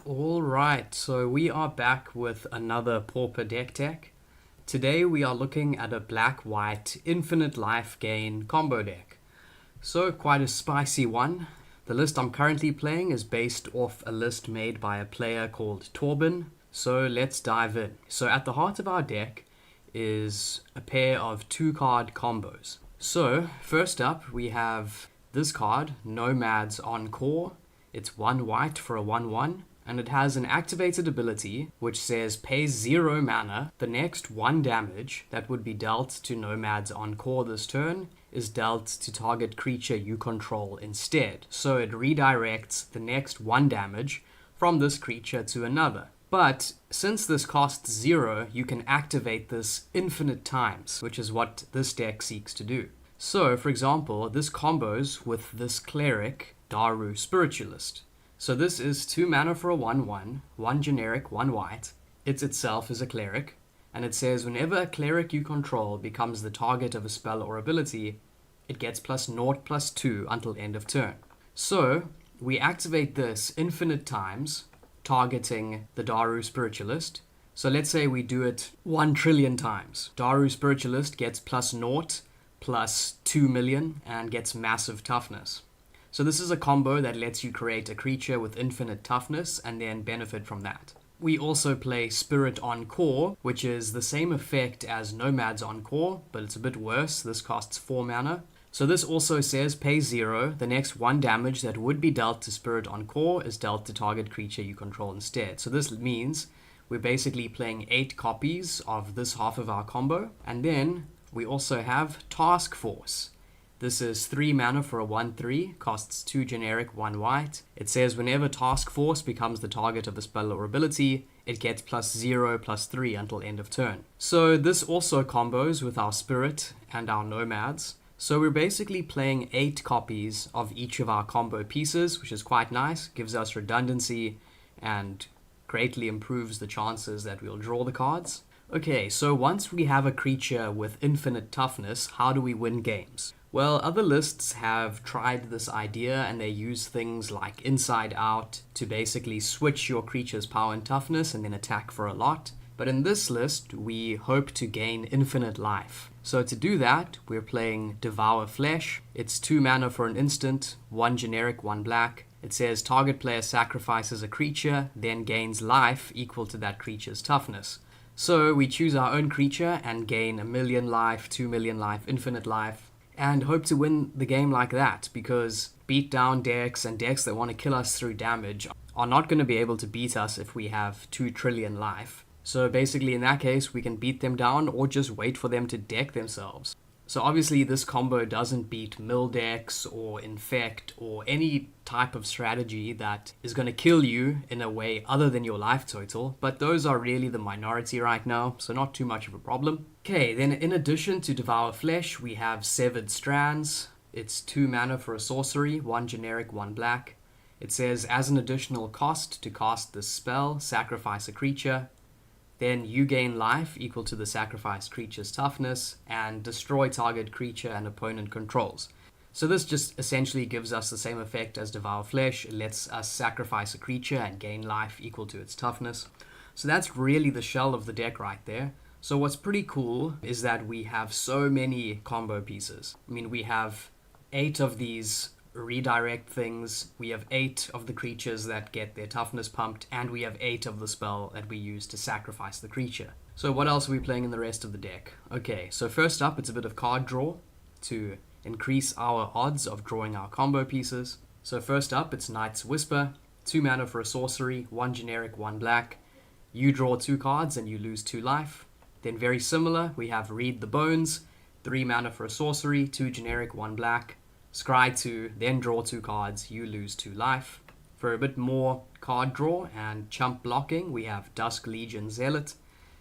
Alright, so we are back with another Pauper deck tech. Today we are looking at a black-white infinite life gain combo deck. So quite a spicy one. The list I'm currently playing is based off a list made by a player called Torben. So let's dive in. So at the heart of our deck is a pair of 2-card combos. So first up we have this card, Nomads en-Kor. It's 1 white for a 1/1. And it has an activated ability which says pay 0 mana. The next 1 damage that would be dealt to Nomads en-Kor this turn is dealt to target creature you control instead. So it redirects the next 1 damage from this creature to another. But since this costs 0, you can activate this infinite times, which is what this deck seeks to do. So, for example, this combos with this cleric, Daru Spiritualist. So this is 2 mana for a 1/1, 1 generic, 1 white. It itself is a cleric, and it says whenever a cleric you control becomes the target of a spell or ability, it gets +0/+2 until end of turn. So we activate this infinite times, targeting the Daru Spiritualist. So let's say we do it 1 trillion times. Daru Spiritualist gets +0/+2 million and gets massive toughness. So this is a combo that lets you create a creature with infinite toughness and then benefit from that. We also play Spirit en-Kor, which is the same effect as Nomads en-Kor, but it's a bit worse. This costs 4 mana. So this also says pay 0. The next 1 damage that would be dealt to Spirit en-Kor is dealt to target creature you control instead. So this means we're basically playing 8 copies of this half of our combo. And then we also have Task Force. This is 3 mana for a 1/3, costs 2 generic, 1 white. It says whenever Task Force becomes the target of a spell or ability, it gets +0/+3 until end of turn. So this also combos with our Spirit and our Nomads. So we're basically playing 8 copies of each of our combo pieces, which is quite nice, gives us redundancy, and greatly improves the chances that we'll draw the cards. Okay, so once we have a creature with infinite toughness, how do we win games? Well, other lists have tried this idea and they use things like Inside Out to basically switch your creature's power and toughness and then attack for a lot. But in this list, we hope to gain infinite life. So to do that, we're playing Devour Flesh. It's 2 mana for an instant, 1 generic, 1 black. It says target player sacrifices a creature, then gains life equal to that creature's toughness. So we choose our own creature and gain 1 million life, 2 million life, infinite life, and hope to win the game like that, because beat down decks and decks that want to kill us through damage are not going to be able to beat us if we have 2 trillion life. So basically in that case we can beat them down or just wait for them to deck themselves. So obviously this combo doesn't beat mill decks or infect or any type of strategy that is going to kill you in a way other than your life total, but those are really the minority right now, so not too much of a problem. Okay, then in addition to Devour Flesh, we have Severed Strands. It's 2 mana for a sorcery, 1 generic, 1 black. It says as an additional cost to cast this spell, sacrifice a creature. Then you gain life equal to the sacrificed creature's toughness and destroy target creature and opponent controls. So this just essentially gives us the same effect as Devour Flesh. It lets us sacrifice a creature and gain life equal to its toughness. So that's really the shell of the deck right there. So what's pretty cool is that we have so many combo pieces. I mean, we have 8 of these redirect things, we have 8 of the creatures that get their toughness pumped, and we have 8 of the spell that we use to sacrifice the creature. So what else are we playing in the rest of the deck? Okay, so first up it's a bit of card draw to increase our odds of drawing our combo pieces. So first up it's Knight's Whisper, 2 mana for a sorcery, 1 generic, 1 black. You draw 2 cards and you lose 2 life. Then very similar, we have Read the Bones, 3 mana for a sorcery, 2 generic, 1 black. Scry 2, then draw 2 cards, you lose 2 life. For a bit more card draw and chump blocking, we have Dusk Legion Zealot.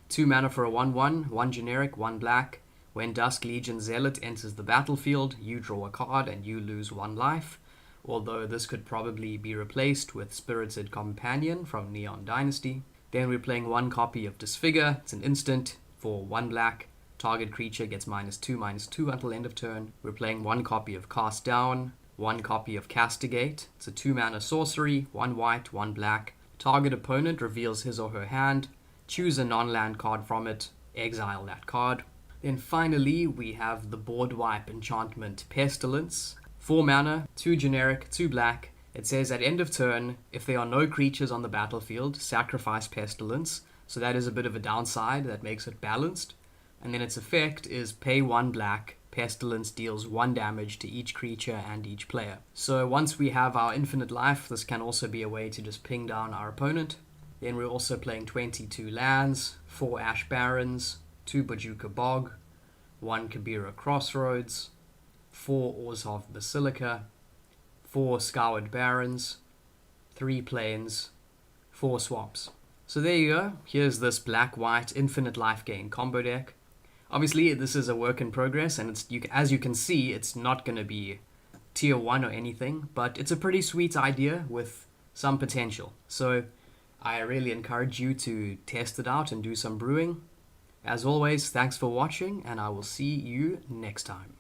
2 mana for a 1/1, 1 generic, 1 black. When Dusk Legion Zealot enters the battlefield, you draw a card and you lose 1 life. Although this could probably be replaced with Spirited Companion from Neon Dynasty. Then we're playing 1 copy of Disfigure. It's an instant for 1 black. Target creature gets -2/-2 until end of turn. We're playing 1 copy of Cast Down, 1 copy of Castigate. It's a 2 mana sorcery, 1 white, 1 black. Target opponent reveals his or her hand, choose a non-land card from it, exile that card. Then finally, we have the board wipe enchantment Pestilence. 4 mana, 2 generic, 2 black. It says at end of turn, if there are no creatures on the battlefield, sacrifice Pestilence. So that is a bit of a downside that makes it balanced. And then its effect is pay 1 black. Pestilence deals 1 damage to each creature and each player. So once we have our infinite life, this can also be a way to just ping down our opponent. Then we're also playing 22 lands, 4 Ash Barrens, 2 Bojuka Bog, 1 Kabira Crossroads, 4 Orzhov Basilica, 4 Scoured Barrens, 3 Plains, 4 Swamps. So there you go. Here's this black-white infinite life gain combo deck. Obviously, this is a work in progress, and as you can see, it's not going to be tier 1 or anything, but it's a pretty sweet idea with some potential. So I really encourage you to test it out and do some brewing. As always, thanks for watching, and I will see you next time.